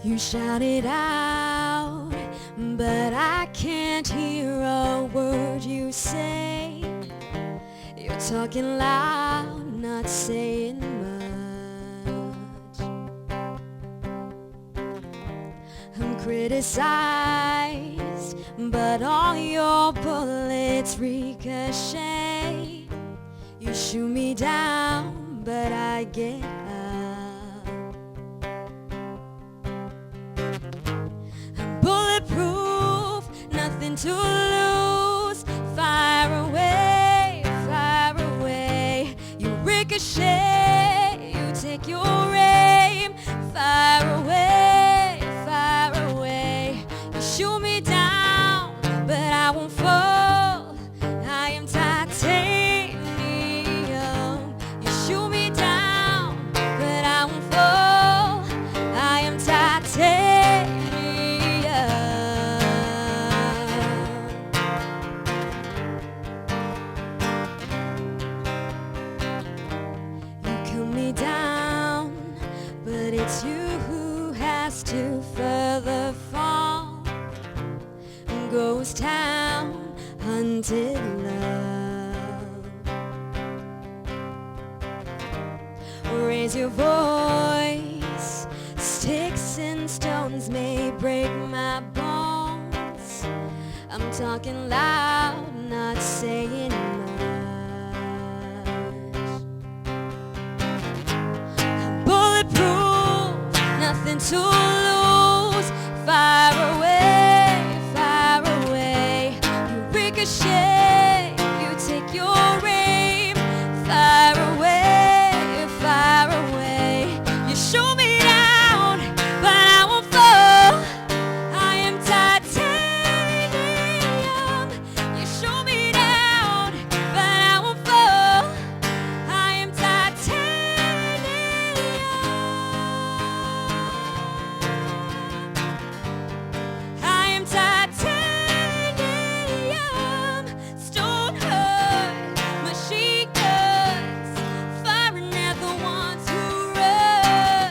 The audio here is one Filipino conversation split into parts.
You shout it out, but I can't hear a word you say. You're talking loud, not saying much. I'm criticized, but all your bullets ricochet. You shoot me down, but I get up. I'm bulletproof, nothing to lose. Fire away, fire away. You ricochet, you take your aim. Fire away, fire away. You shoot me down, but I won't fall. I am titanium. You shoot me down, but I won't fall. I am titanium. You cut me down, but it's you who has to further fall. Ghost town, hunted love. Raise your voice. Sticks and stones may break my bones. I'm talking loud, not saying much. I'm bulletproof, nothing to lose. Fire away, fire away. You ricochet, you take your aim. Fire away, fire away. You shoot me down, but I won't fall. I am titanium. You shoot me down, but I won't fall. I am titanium. I am titanium. Stone heart, machine guns, firing at the ones who run.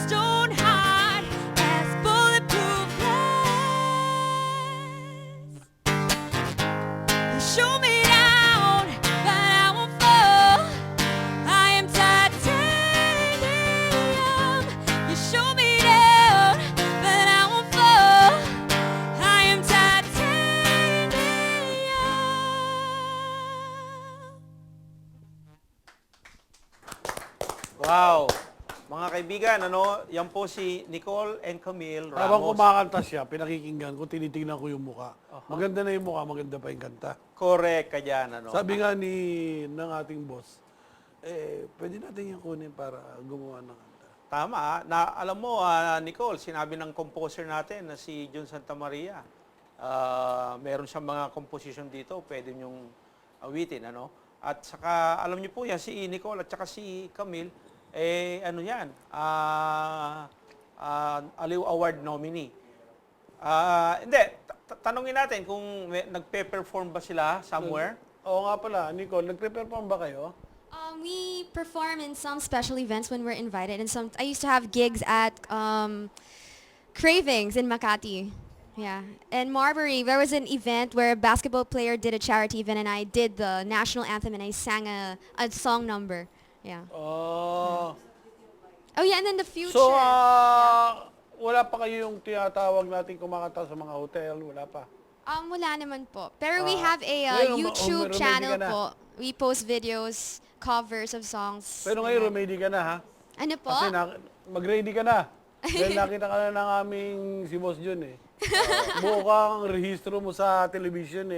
Stone heart has bulletproof glass. You shoot me down, but I won't fall. I am titanium. You shoot me down, but I won't fall. I am titanium. Wow! Mga kaibigan, yan po si Nicole and Camille Habang Ramos. kumakanta siya, pinakikinggan ko, tinitingnan ko yung mukha. Maganda na yung mukha, maganda pa yung kanta. Correct ka dyan, Sabi nga ng ating boss, pwede natin yung kunin para gumawa ng kanta. Tama. Alam mo, Nicole, sinabi ng composer natin na si Jun Santa Maria, meron siyang mga composition dito, pwede niyong awitin, At saka, alam niyo po yan, si Nicole at saka si Camille, Aliw Award nominee. Hindi, tanungin natin kung nagpe-perform ba sila somewhere? Oo nga pala, Nicole, nagpe-perform ba kayo? We perform in some special events when we're invited, and I used to have gigs at Cravings in Makati. Yeah, in Marbury, there was an event where a basketball player did a charity event, and I did the national anthem, and I sang a song number. Yeah. Oh. Oh yeah, and then the future. So, wala pa kayo yung tinatawag natin kumakanta sa mga hotel? Wala pa? Wala naman po. Pero we have a ngayon, YouTube ready channel ka na. po. We post videos, covers of songs. Pero ngayon, ready ka na, ha? Ano po? Kasi mag-ready ka na. Dahil nakita ka na ng aming si Boss Jun, buo kang rehistro mo sa television,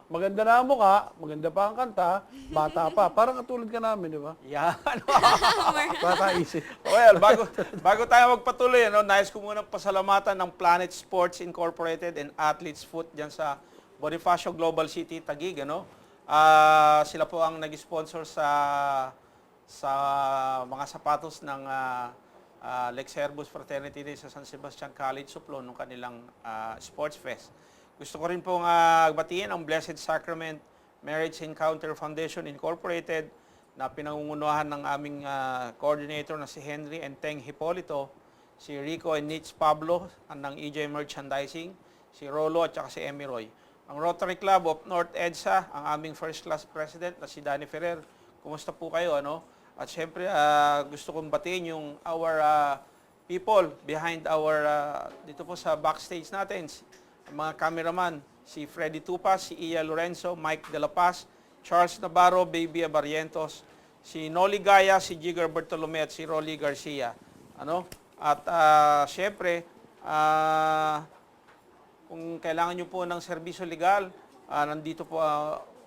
Maganda na ang mukha, maganda pa ang kanta, bata pa. Parang katulad ka namin, di ba? Yan. Bata isip. Well, bago tayo magpatuloy, nais ko muna pasalamatan ng Planet Sports Incorporated and Athletes Foot dyan sa Bonifacio Global City, Taguig. Sila po ang nag-sponsor sa mga sapatos ng Lex Herbus Fraternity Day sa San Sebastian College, Suplon, nung kanilang Sports Fest. Gusto ko rin pong batiin ang Blessed Sacrament Marriage Encounter Foundation Incorporated na pinangungunahan ng aming coordinator na si Henry and Teng Hipolito si Rico and Nitz Pablo ng EJ Merchandising, si Rolo at saka si Emmy Roy. Ang Rotary Club of North EDSA, ang aming first class president na si Danny Ferrer. Kumusta po kayo? Ano? At syempre, gusto kong batiin yung our people behind our, dito po sa backstage natin, ang mga cameraman, si Freddy Tupas, si Iya Lorenzo, Mike De La Paz, Charles Navarro, Baby Barrientos, si Noli Gaya, si Jigger Bartolome at si Rolly Garcia. Ano? At syempre, kung kailangan nyo po ng serbisyo legal, nandito po,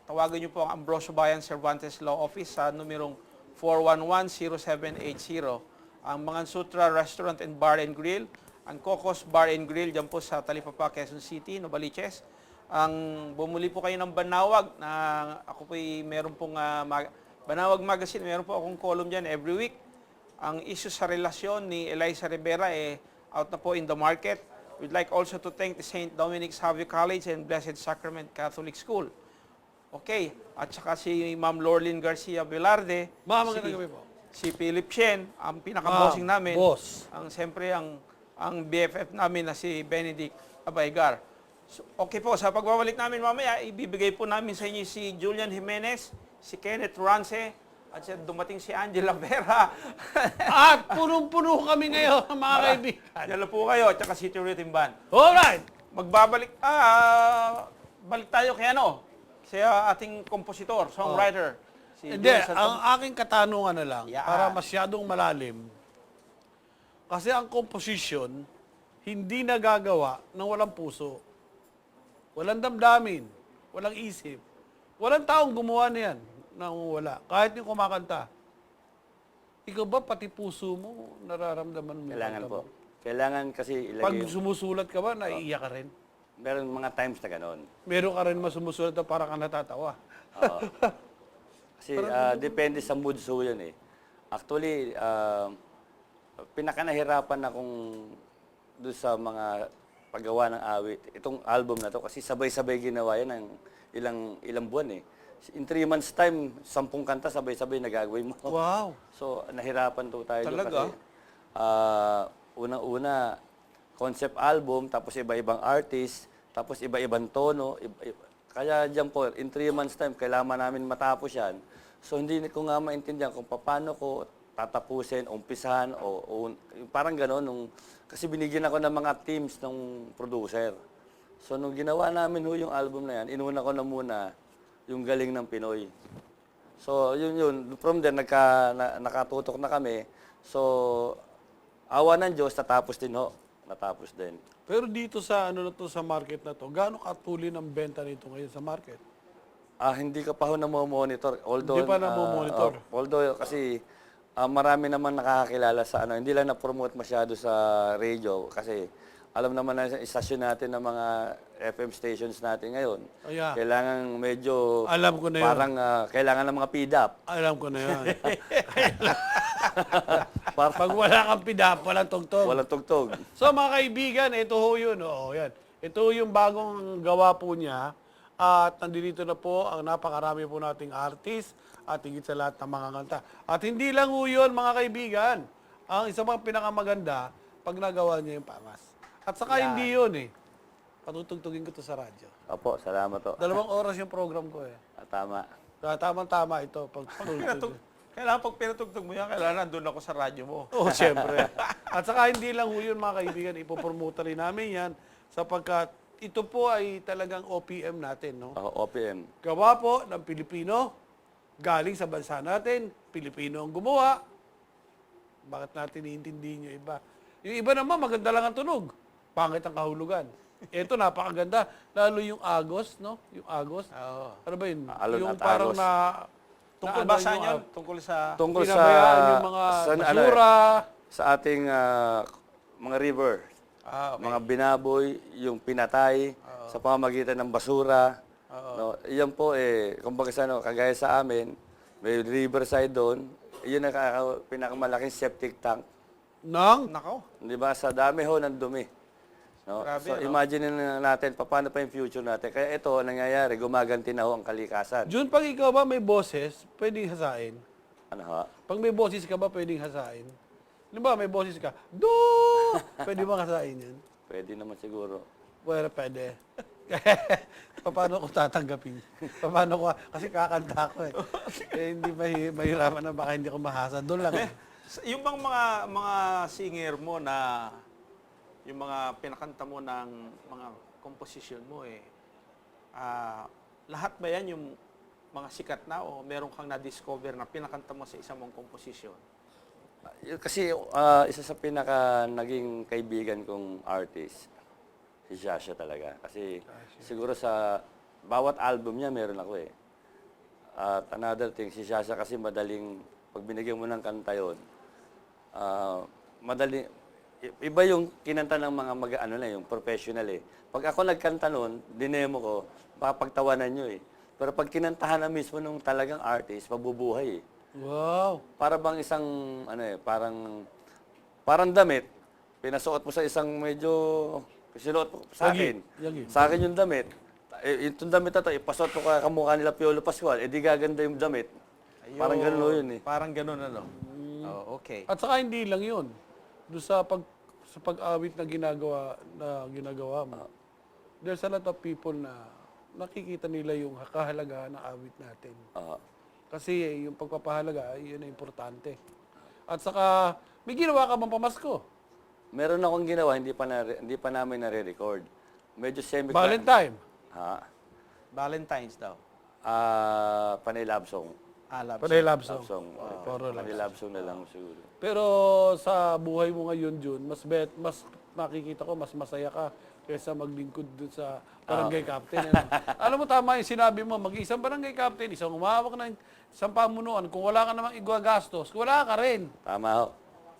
tawagan nyo po ang Ambrosio Bayan Cervantes Law Office sa numerong 411-0780. Ang Mangan Sutra Restaurant and Bar and Grill, ang Cocos Bar and Grill, dyan po sa Talipapa, Quezon City, Novaliches. Ang bumuli po kayo ng Banawag, na ako po meron pong Banawag Magazine, meron po akong column dyan every week. Ang issue sa relasyon ni Eliza Rivera out na po in the market. We'd like also to thank the St. Dominic's Xavier College and Blessed Sacrament Catholic School. Okay, at saka si Ma'am Lorlyn Garcia Velarde. Ma'am, magandang gabi po. Si Philip Shen, ang pinaka-bossing namin. Boss. Siyempre, ang BFF namin na si Benedict Abaygar. So, okay po, sa pagbabalik namin mamaya, ibibigay po namin sa inyo si Julian Jimenez, si Kenneth Rance, at siya dumating si Angela Vera. At punong-puno kami ngayon, mga kaibigan. Diyan po kayo, at saka si Tiro Timban. Alright! Magbabalik, balik tayo kay siya ating kompositor, songwriter. Si Hindi, Julian Santos. ang aking katanungan na lang, Yeah. para masyadong malalim, kasi ang composition, hindi nagagawa ng walang puso. Walang damdamin, walang isip. Walang taong gumawa niyan nang wala. Kahit yung kumakanta. Ikaw ba, pati puso mo, nararamdaman mo? yung Kailangan kanta po. mo? Kailangan kasi Pag ilagay yung... sumusulat ka ba, naiiyak ka rin? Meron mga times na gano'n. Meron ka rin masumusulat na parang ka natatawa. Oo. Kasi depende sa mood so yun eh. Actually, pinakanahirapan akong doon sa mga paggawa ng awit. Itong album na to kasi sabay-sabay ginawa yan ng ilang buwan eh. In 3 months time, 10 kanta sabay-sabay nagagawin mo. Wow! So, nahirapan to tayo doon Talaga? kasi unang-una, concept album, tapos iba-ibang artist, tapos iba-ibang tono. Kaya dyan po, in 3 months time, kailangan namin matapos yan. So, hindi ko nga maintindihan kung paano ko tatapusin, umpisahan, o parang gano'n. Kasi binigyan ako ng mga teams ng producer. So, nung ginawa namin yung album na yan, inuna ko na muna yung galing ng Pinoy. So, yun. From there, nakatutok na kami. So, awa ng Diyos, natapos din ho. Natapos din. Pero dito sa sa market na to, gaano katulin ang benta nito ngayon sa market? Hindi ka pa ho namomonitor. Although, Hindi pa namomonitor. Although, kasi marami naman nakakakilala sa Hindi lang na-promote masyado sa radio. Kasi alam naman na istasyon natin ng mga FM stations natin ngayon. Ayan. Kailangan medyo... Alam ko na yun. Parang kailangan ng mga PDAP. Alam ko na yan. Para Pag wala kang pidap, walang tugtog. walang tugtog. So mga kaibigan, ito ho yun. Oo, yan. Ito ho yung bagong gawa po niya. At nandito na po ang napakarami po nating artist at higit sa lahat ng mga kanta. At hindi lang ho yun, mga kaibigan. Ang isa pang pinakamaganda, pag nagawa niya yung pangas. At saka hindi yun eh. Patutugtugin ko to sa radyo. Opo, salamat po. 2 oras yung program ko eh. Tama. Kaya tamang-tama ito. Pagtutugtog. Kailangan pag pinatugtog mo yan, kailangan nandun ako sa radyo mo. Oo, siyempre. At saka hindi lang ho yun, mga kaibigan, ipopromote rin namin yan sapagkat ito po ay talagang OPM natin, no? OPM. Gawa po ng Pilipino, galing sa bansa natin, Pilipino ang gumawa. Bakit natin iintindihin yung iba? Yung iba naman, maganda lang ang tunog. Pangit ang kahulugan. Ito, napakaganda. Lalo yung Agos, no? Yung Agos. Oo. Ano ba yun? Alon yung at parang Agos. Tungkol na ba ano saan yung, yun? Tungkol sa... Tungkol sa... pinabayaan yung mga basura. Sa ating mga river. Okay. Mga binaboy, yung pinatay sa pamamagitan ng basura. No, iyan po kumbaga kagaya sa amin, may riverside doon. Iyon ang pinakamalaking septic tank. Nang? Nako. Di ba? Sa dami ho ng dumi. No? Grabe, So no? imagine natin paano pa yung future natin. Kaya ito nangyayari, gumaganti na ho ang kalikasan. Jun, pag ikaw ba may boses, pwedeng hasain. Ano ho? Pag may boses ka ba, pwedeng hasain. Limbawa, may boses ka, do! Pwede ba kasain yan? Pwede naman siguro. Well, pwede. Paano ko tatanggapin? Paano ko, kasi kakanta ko eh. Hindi mahirapan na baka hindi ko mahasa. Doon lang. Yung bang mga singer mo na yung mga pinakanta mo ng mga komposisyon mo lahat ba yan yung mga sikat na o meron kang na-discover na pinakanta mo sa isang mong komposisyon? Kasi isa sa pinaka naging kaibigan kong artist, si Shasha talaga. Kasi siguro sa bawat album niya meron ako eh. At another thing, si Shasha kasi madaling, pag binigyan mo ng kanta yun, madaling, iba yung kinanta ng mga yung professional eh. Pag ako nagkanta nun, dinemo ko, makapagtawanan nyo eh. Pero pag kinantahan na mismo nung talagang artist, mabubuhay eh. Wow! Para bang isang, parang damit, pinasuot mo sa isang medyo, sinuot mo sa akin. Yagi. Sa akin yung damit, itong damit na to, ipasuot mo kamukha nila Piolo Pascual, di gaganda yung damit. Parang gano'n yun eh. Parang gano'n ano? Oh, okay. At saka hindi lang yun. Doon sa pag-awit na ginagawa mo. There's a lot of people na nakikita nila yung kahalagahan ng awit natin. Kasi yung pagpapahalaga, yun ang importante. At saka, may ginawa ka bang pamasko? Meron akong ginawa, hindi pa namin nare-record. Medyo semi- Valentine. Ha? Valentine's daw. Panay love song. Love Panay song. love Love song. song. Puro love Panay love song na lang siguro. Pero sa buhay mo ngayon, Jun, mas makikita ko, mas masaya ka kaysa maglingkod dun sa barangay captain. Ano? Alam mo, tama yung sinabi mo, mag-isang barangay captain, isang umahawak ng isang pamunuan, kung wala ka namang igagastos, wala ka rin. Tama ho.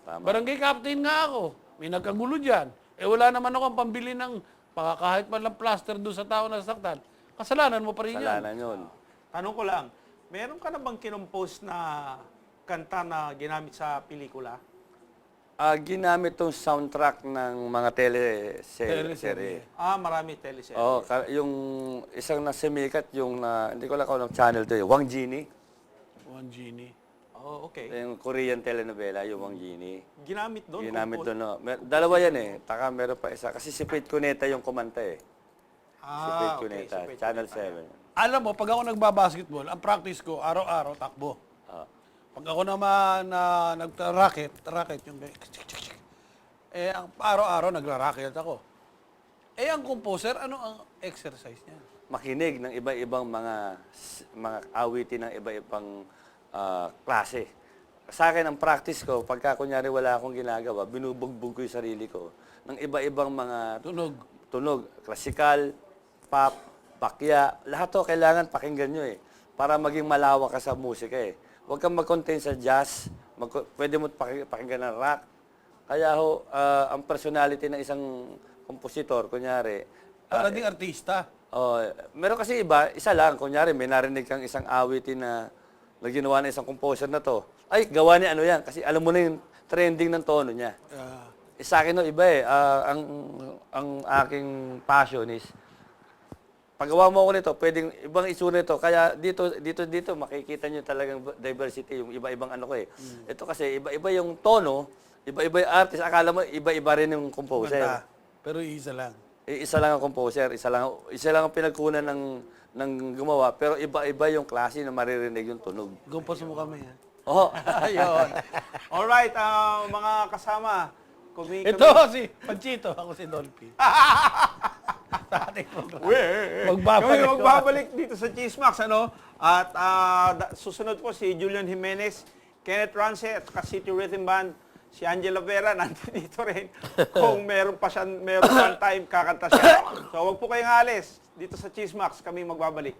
Tama. Barangay captain nga ako, may nagkagulo dyan. Wala naman ako ang pambili ng kahit man lang plaster doon sa tao na nasaktan. Kasalanan mo pa rin yan. Kasalanan yun. Tanong ko lang, meron ka na bang kinompose na kanta na ginamit sa pelikula? Ginamit tong soundtrack ng mga teleserye. Marami teleserye. Oo, yung isang nasimikat, yung hindi ko lang kung anong channel to, Wang Genie. One genie. Oh, okay. Yung Korean telenovela, yung Wang Genie. Ginamit doon? Ginamit doon, no. Dalawa yan eh. Taka, meron pa isa. Kasi si Pete Cuneta yung kumanta eh. Si Pete Cuneta, si Pete Channel Cuneta. 7. Alam mo, pag ako nagbabasketball, ang practice ko, araw-araw, takbo. Pag ako naman nag-racket yung ang araw-araw nagra-racket ako. Ang composer, ano ang exercise niya? Makinig ng iba-ibang mga awitin ng iba-ibang klase. Sa akin, ang practice ko, pagka kunyari wala akong ginagawa, binubugbog ko yung sarili ko ng iba-ibang mga tunog. Klasikal, pop, bakya, lahat to kailangan pakinggan nyo eh. Para maging malawak ka sa musika eh. Huwag kang mag-contain sa jazz, pwede mo pakinggan ng rock. Kaya ang personality ng isang kompositor, kunyari, Para ding artista. meron kasi isa lang, kunyari may narinig kang isang awitin na ginawa na isang composer na to. Ay, gawa niya ano yan, kasi alam mo na yung trending ng tono niya. Sa akin iba eh, ang aking passion is, paggawa mo ako nito, pwedeng ibang isura nito. Kaya dito makikita niyo talagang diversity, yung iba-ibang ano ko eh. Ito kasi iba-iba yung tono, iba-iba yung artist, akala mo iba-iba rin yung composer. Banda. Pero isa lang. Isa lang ang composer, isa lang ang pinagkunan ng gumawa, pero iba-iba yung klase na maririnig yung tunog. Gumpos mo kami, ha? Oo. Ayun. Alright, mga kasama. Ito si Panchito, ako si Dolphy. Sa ating program. Kami magbabalik dito sa Chismax, ano? At susunod po si Julian Jimenez, Kenneth Rance at City Rhythm Band, si Angela Vera, nandito rin. Kung meron pa time, kakanta siya. So, wag po kayong alis. Dito sa Chismax, kami magbabalik.